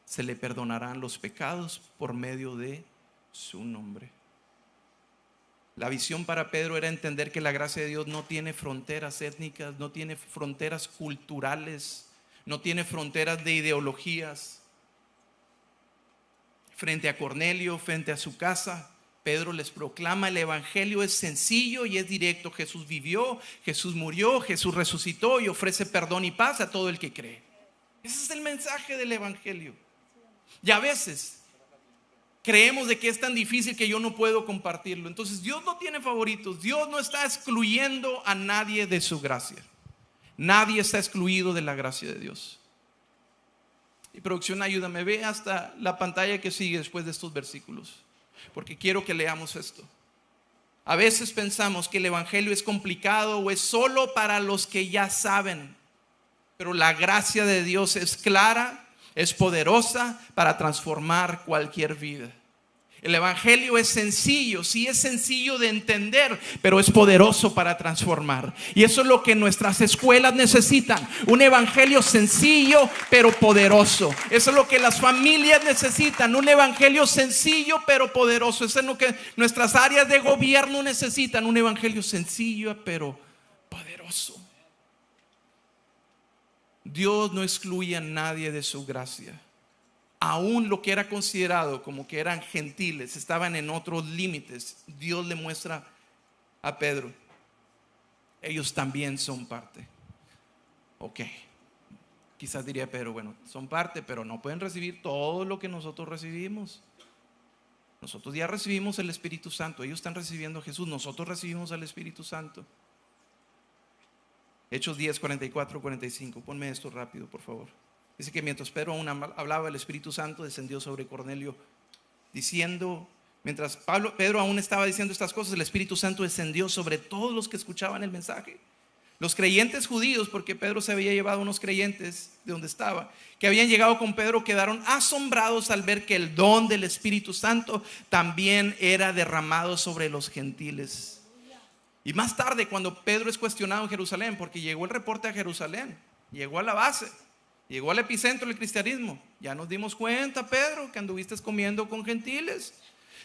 S1: se le perdonarán los pecados por medio de su nombre. La visión para Pedro era entender que la gracia de Dios no tiene fronteras étnicas, no tiene fronteras culturales, no tiene fronteras de ideologías. Frente a Cornelio, frente a su casa, Pedro les proclama: el evangelio es sencillo y es directo. Jesús vivió, Jesús murió, Jesús resucitó y ofrece perdón y paz a todo el que cree. Ese es el mensaje del evangelio. Y a veces creemos de que es tan difícil que yo no puedo compartirlo. Entonces Dios no tiene favoritos. Dios no está excluyendo a nadie de su gracia. Nadie está excluido de la gracia de Dios. Y producción, ayúdame, ve hasta la pantalla que sigue después de estos versículos, porque quiero que leamos esto. A veces pensamos que el evangelio es complicado o es solo para los que ya saben, pero la gracia de Dios es clara, es poderosa para transformar cualquier vida. El evangelio es sencillo, sí es sencillo de entender, pero es poderoso para transformar. Y eso es lo que nuestras escuelas necesitan: un evangelio sencillo pero poderoso. Eso es lo que las familias necesitan: un evangelio sencillo pero poderoso. Eso es lo que nuestras áreas de gobierno necesitan: un evangelio sencillo pero poderoso. Dios no excluye a nadie de su gracia. Aún lo que era considerado como que eran gentiles, estaban en otros límites. Dios le muestra a Pedro: ellos también son parte. Ok, quizás diría Pedro, bueno, son parte, pero no pueden recibir todo lo que nosotros recibimos. Nosotros ya recibimos el Espíritu Santo. Ellos están recibiendo a Jesús. Nosotros recibimos al Espíritu Santo. Hechos 10, 44, 45. Ponme esto rápido, por favor. Dice que mientras Pedro aún hablaba, el Espíritu Santo descendió sobre Cornelio, diciendo, mientras Pedro aún estaba diciendo estas cosas, el Espíritu Santo descendió sobre todos los que escuchaban el mensaje. Los creyentes judíos, porque Pedro se había llevado unos creyentes de donde estaba, que habían llegado con Pedro, quedaron asombrados al ver que el don del Espíritu Santo también era derramado sobre los gentiles. Y más tarde, cuando Pedro es cuestionado en Jerusalén, porque llegó el reporte a Jerusalén, llegó a la base, llegó al epicentro del cristianismo. Ya nos dimos cuenta, Pedro, que anduviste comiendo con gentiles.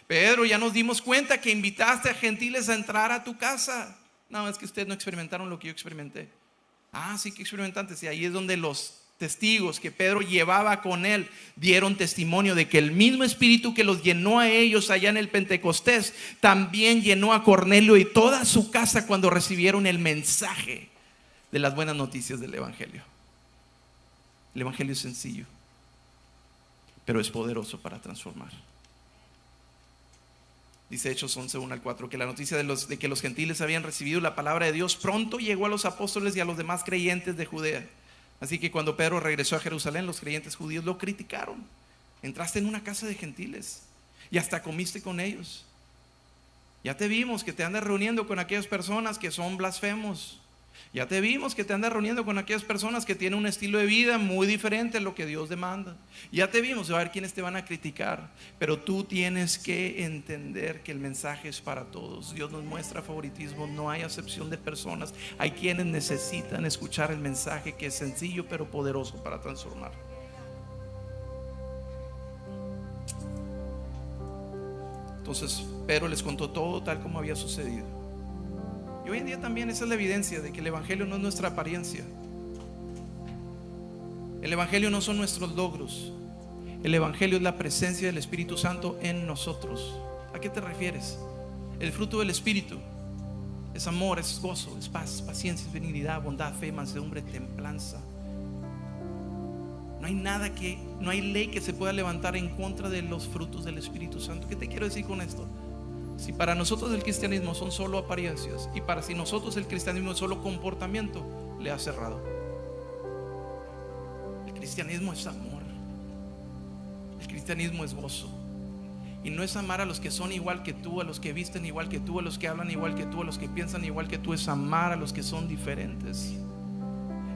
S1: Pedro, ya nos dimos cuenta que invitaste a gentiles a entrar a tu casa. No, es que ustedes no experimentaron lo que yo experimenté. Ah, sí que experimentaste. Y ahí es donde los testigos que Pedro llevaba con él dieron testimonio de que el mismo Espíritu que los llenó a ellos allá en el Pentecostés también llenó a Cornelio y toda su casa cuando recibieron el mensaje de las buenas noticias del Evangelio. El Evangelio es sencillo, pero es poderoso para transformar. Dice Hechos 11, 1 al 4, que la noticia de que los gentiles habían recibido la palabra de Dios pronto llegó a los apóstoles y a los demás creyentes de Judea. Así que cuando Pedro regresó a Jerusalén, los creyentes judíos lo criticaron. Entraste en una casa de gentiles y hasta comiste con ellos. Ya te vimos que te andas reuniendo con aquellas personas que son blasfemos. Ya te vimos que te andas reuniendo con aquellas personas que tienen un estilo de vida muy diferente a lo que Dios demanda. Ya te vimos, a ver quiénes te van a criticar. Pero tú tienes que entender que el mensaje es para todos. Dios nos muestra favoritismo, no hay acepción de personas. Hay quienes necesitan escuchar el mensaje, que es sencillo pero poderoso para transformar. Entonces Pedro les contó todo tal como había sucedido. Y hoy en día también esa es la evidencia de que el Evangelio no es nuestra apariencia. El Evangelio no son nuestros logros. El Evangelio es la presencia del Espíritu Santo en nosotros. ¿A qué te refieres? El fruto del Espíritu es amor, es gozo, es paz, paciencia, es benignidad, bondad, fe, mansedumbre, templanza. No hay ley que se pueda levantar en contra de los frutos del Espíritu Santo. ¿Qué te quiero decir con esto? Si para nosotros el cristianismo son solo apariencias, y para si nosotros el cristianismo es solo comportamiento, le ha cerrado. El cristianismo es amor. El cristianismo es gozo. Y no es amar a los que son igual que tú, a los que visten igual que tú, a los que hablan igual que tú, a los que piensan igual que tú. Es amar a los que son diferentes.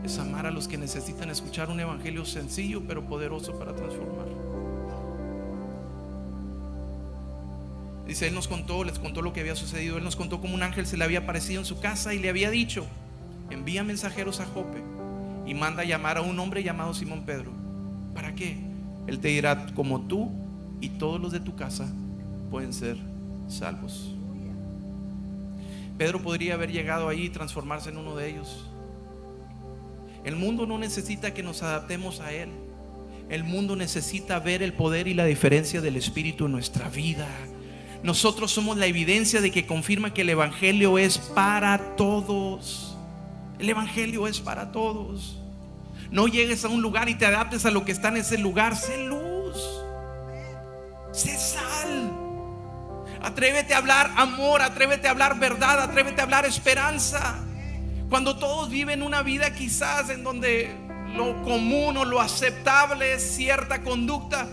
S1: Es amar a los que necesitan escuchar un evangelio sencillo pero poderoso para transformar. Dice, él les contó lo que había sucedido. Él nos contó cómo un ángel se le había aparecido en su casa y le había dicho: envía mensajeros a Jope y manda a llamar a un hombre llamado Simón Pedro. ¿Para qué? Él te dirá cómo tú y todos los de tu casa pueden ser salvos. Pedro podría haber llegado ahí y transformarse en uno de ellos. El mundo no necesita que nos adaptemos a él. El mundo necesita ver el poder y la diferencia del Espíritu en nuestra vida. Nosotros somos la evidencia de que confirma que el Evangelio es para todos. El Evangelio es para todos. No llegues a un lugar y te adaptes a lo que está en ese lugar. Sé luz, sé sal. Atrévete a hablar amor, atrévete a hablar verdad, atrévete a hablar esperanza. Cuando todos viven una vida quizás en donde lo común o lo aceptable es cierta conducta,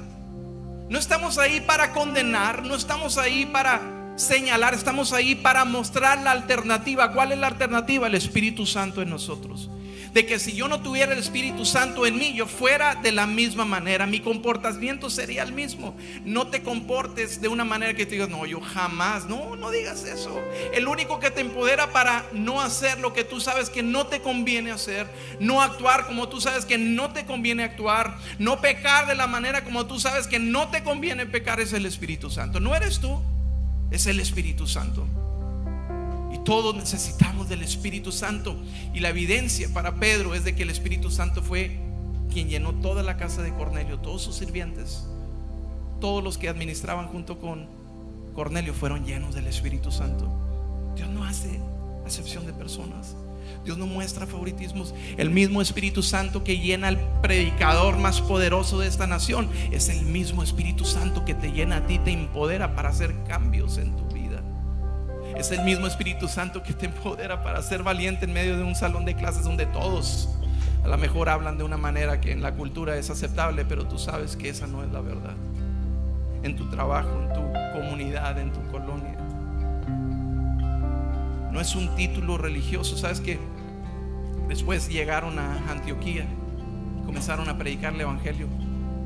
S1: no estamos ahí para condenar, no estamos ahí para señalar, estamos ahí para mostrar la alternativa. ¿Cuál es la alternativa? El Espíritu Santo en nosotros. De que si yo no tuviera el Espíritu Santo en mí, yo fuera de la misma manera, mi comportamiento sería el mismo. No te comportes de una manera que te digas: no, yo jamás. No digas eso. El único que te empodera para no hacer lo que tú sabes que no te conviene hacer, no actuar como tú sabes que no te conviene actuar, no pecar de la manera como tú sabes que no te conviene pecar, es el Espíritu Santo. No eres tú, es el Espíritu Santo. Y todos necesitamos del Espíritu Santo. Y la evidencia para Pedro es de que el Espíritu Santo fue quien llenó toda la casa de Cornelio. Todos sus sirvientes, todos los que administraban junto con Cornelio fueron llenos del Espíritu Santo. Dios no hace acepción de personas. Dios no muestra favoritismos. El mismo Espíritu Santo que llena al predicador más poderoso de esta nación es el mismo Espíritu Santo que te llena a ti, te empodera para hacer cambios en tu vida. Es el mismo Espíritu Santo que te empodera para ser valiente en medio de un salón de clases donde todos a lo mejor hablan de una manera que en la cultura es aceptable, pero tú sabes que esa no es la verdad. En tu trabajo, en tu comunidad, en tu colonia. No es un título religioso. ¿Sabes qué? Después llegaron a Antioquía, comenzaron a predicar el evangelio.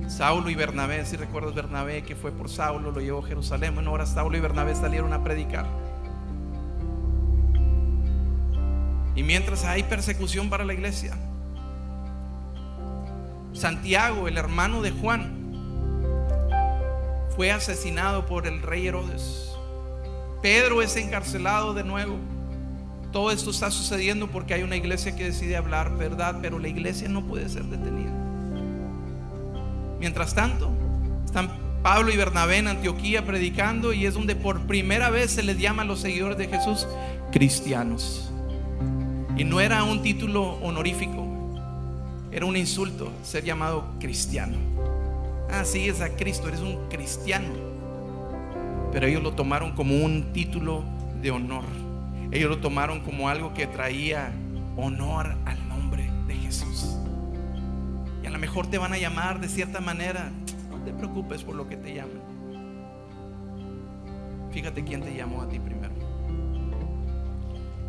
S1: Saulo y Bernabé, si recuerdas, Bernabé que fue por Saulo, lo llevó a Jerusalén. Bueno, ahora Saulo y Bernabé salieron a predicar. Y mientras hay persecución para la iglesia, Santiago, el hermano de Juan, fue asesinado por el rey Herodes. Pedro es encarcelado de nuevo. Todo esto está sucediendo porque hay una iglesia que decide hablar verdad, pero la iglesia no puede ser detenida. Mientras tanto, están Pablo y Bernabé en Antioquía predicando, y es donde por primera vez se les llama a los seguidores de Jesús cristianos. Y no era un título honorífico, era un insulto ser llamado cristiano. Ah, sigues a Cristo, eres un cristiano. Pero ellos lo tomaron como un título de honor. Ellos lo tomaron como algo que traía honor al nombre de Jesús. Y a lo mejor te van a llamar de cierta manera. No te preocupes por lo que te llaman. Fíjate quién te llamó a ti primero.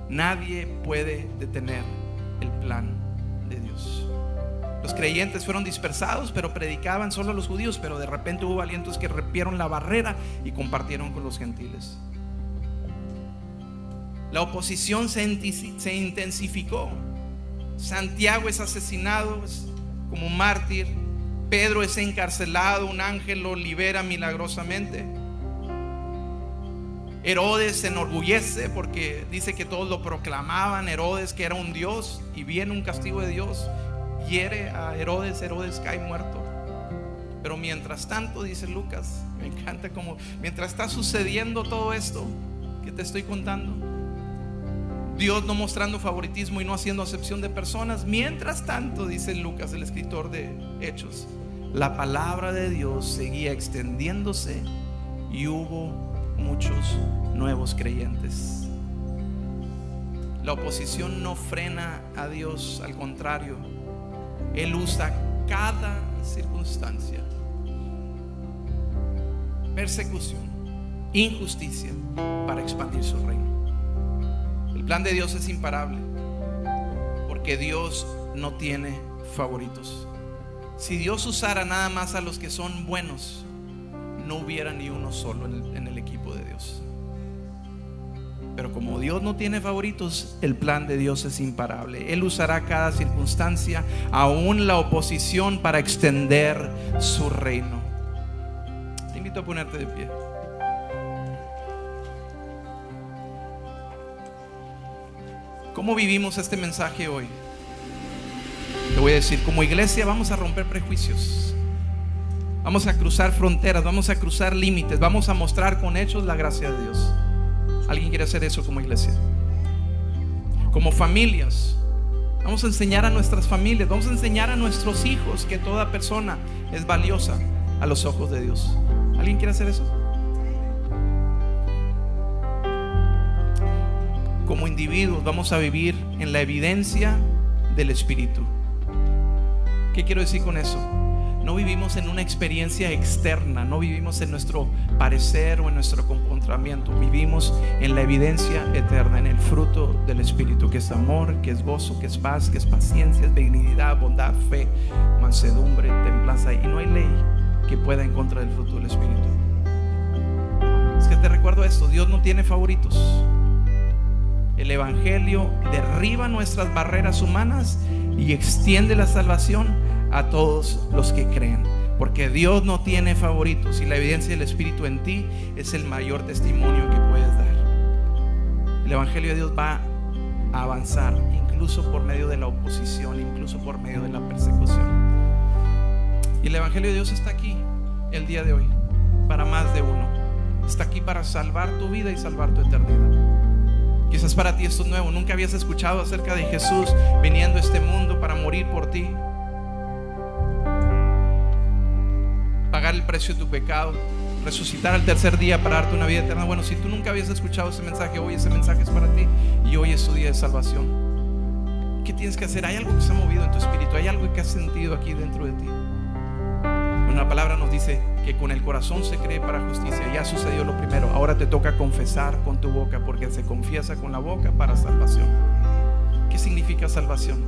S1: Nadie puede detener el plan de Dios. Los creyentes fueron dispersados, pero predicaban solo a los judíos. Pero de repente hubo valientes que rompieron la barrera y compartieron con los gentiles. La oposición se intensificó. Santiago es asesinado como mártir. Pedro es encarcelado. Un ángel lo libera milagrosamente. Herodes se enorgullece porque dice que todos lo proclamaban. Herodes, que era un dios, y viene un castigo de Dios, hiere a Herodes. Herodes cae muerto. Pero mientras tanto, dice Lucas, me encanta como mientras está sucediendo todo esto que te estoy contando, Dios no mostrando favoritismo y no haciendo acepción de personas, mientras tanto, dice Lucas, el escritor de Hechos, la palabra de Dios seguía extendiéndose y hubo muchos nuevos creyentes. La oposición no frena a Dios, al contrario, Él usa cada circunstancia, persecución, injusticia, para expandir su reino. El plan de Dios es imparable, porque Dios no tiene favoritos. Si Dios usara nada más a los que son buenos, no hubiera ni uno solo en el equipo de Dios. Pero como Dios no tiene favoritos, el plan de Dios es imparable. Él usará cada circunstancia, aún la oposición, para extender su reino. Te invito a ponerte de pie. ¿Cómo vivimos este mensaje hoy? Te voy a decir, como iglesia vamos a romper prejuicios. Vamos a cruzar fronteras, vamos a cruzar límites, vamos a mostrar con hechos la gracia de Dios. ¿Alguien quiere hacer eso como iglesia? Como familias, vamos a enseñar a nuestras familias, vamos a enseñar a nuestros hijos que toda persona es valiosa a los ojos de Dios. ¿Alguien quiere hacer eso? Como individuos vamos a vivir en la evidencia del Espíritu. ¿Qué quiero decir con eso? No vivimos en una experiencia externa, no vivimos en nuestro parecer o en nuestro comportamiento. Vivimos en la evidencia eterna, en el fruto del Espíritu, que es amor, que es gozo, que es paz, que es paciencia, es benignidad, bondad, fe, mansedumbre, templanza. Y no hay ley que pueda en contra del fruto del Espíritu. Es que te recuerdo esto: Dios no tiene favoritos. El Evangelio derriba nuestras barreras humanas y extiende la salvación a todos los que creen, porque Dios no tiene favoritos, y la evidencia del Espíritu en ti es el mayor testimonio que puedes dar. El Evangelio de Dios va a avanzar incluso por medio de la oposición, incluso por medio de la persecución. Y el Evangelio de Dios está aquí el día de hoy para más de uno. Está aquí para salvar tu vida y salvar tu eternidad. Quizás para ti esto es nuevo. Nunca habías escuchado acerca de Jesús viniendo a este mundo para morir por ti, pagar el precio de tu pecado, resucitar al tercer día para darte una vida eterna. Bueno, si tú nunca habías escuchado ese mensaje, hoy ese mensaje es para ti y hoy es tu día de salvación. ¿Qué tienes que hacer? Hay algo que se ha movido en tu espíritu, hay algo que has sentido aquí dentro de ti. Una palabra nos dice que con el corazón se cree para justicia. Ya sucedió lo primero. Ahora te toca confesar con tu boca, porque se confiesa con la boca para salvación. ¿Qué significa salvación?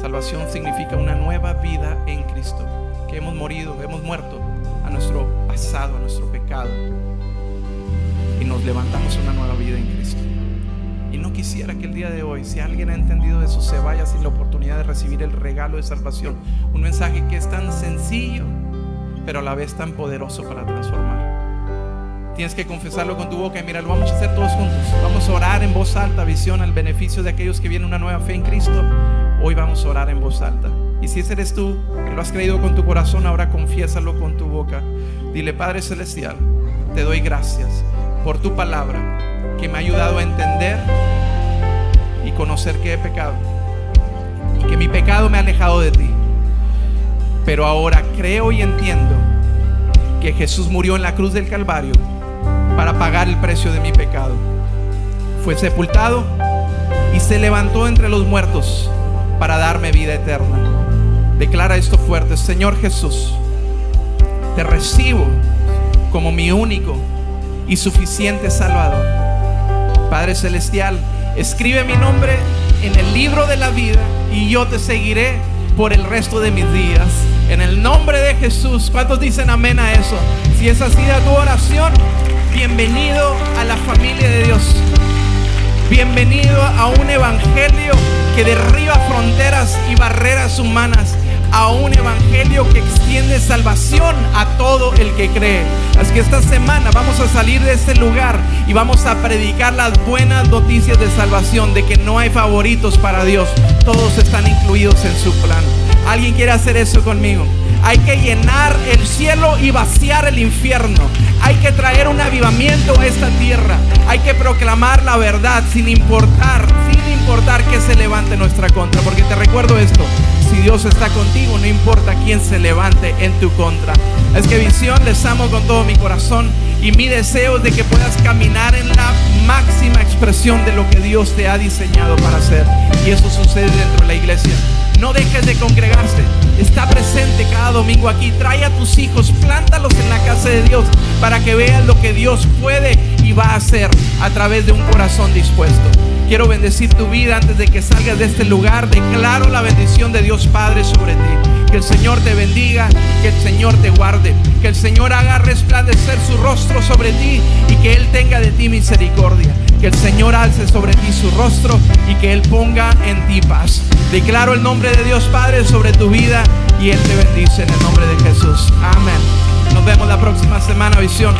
S1: Salvación significa una nueva vida en Cristo, que hemos muerto a nuestro pasado, a nuestro pecado, y nos levantamos a una nueva vida en Cristo. Y no quisiera que el día de hoy, si alguien ha entendido eso, se vaya sin la oportunidad de recibir el regalo de salvación. Un mensaje que es tan sencillo, pero a la vez tan poderoso para transformar. Tienes que confesarlo con tu boca. Y mira, lo vamos a hacer todos juntos. Vamos a orar en voz alta, visión al beneficio de aquellos que vienen una nueva fe en Cristo. Hoy vamos a orar en voz alta. Y si ese eres tú, que lo has creído con tu corazón, ahora confiésalo con tu boca. Dile: Padre Celestial, te doy gracias por tu palabra, que me ha ayudado a entender y conocer que he pecado, y que mi pecado me ha alejado de ti. Pero ahora creo y entiendo que Jesús murió en la cruz del Calvario para pagar el precio de mi pecado. Fue sepultado y se levantó entre los muertos para darme vida eterna. Declara esto fuerte: Señor Jesús, te recibo como mi único y suficiente Salvador. Padre Celestial, escribe mi nombre en el libro de la vida y yo te seguiré por el resto de mis días. En el nombre de Jesús. ¿Cuántos dicen amén a eso? Si es así tu oración, bienvenido a la familia de Dios. Bienvenido a un evangelio que derriba fronteras y barreras humanas, a un evangelio que extiende salvación a todo el que cree. Así que esta semana vamos a salir de este lugar y vamos a predicar las buenas noticias de salvación, de que no hay favoritos para Dios, todos están incluidos en su plan. ¿Alguien quiere hacer eso conmigo? Hay que llenar el cielo y vaciar el infierno. Hay que traer un avivamiento a esta tierra. Hay que proclamar la verdad sin importar que se levante en nuestra contra. Porque te recuerdo esto: si Dios está contigo, no importa quién se levante en tu contra. Es que Visión, les amo con todo mi corazón, y mi deseo es de que puedas caminar en la máxima expresión de lo que Dios te ha diseñado para hacer. Y eso sucede dentro de la iglesia. No dejes de congregarse. Está presente cada domingo aquí. Trae a tus hijos, plántalos en la casa de Dios para que vean lo que Dios puede y va a hacer a través de un corazón dispuesto. Quiero bendecir tu vida antes de que salgas de este lugar. Declaro la bendición de Dios Padre sobre ti. Que el Señor te bendiga, que el Señor te guarde, que el Señor haga resplandecer su rostro sobre ti y que Él tenga de ti misericordia. Que el Señor alce sobre ti su rostro y que Él ponga en ti paz. Declaro el nombre de Dios Padre sobre tu vida y Él te bendice en el nombre de Jesús. Amén. Nos vemos la próxima semana, Visión.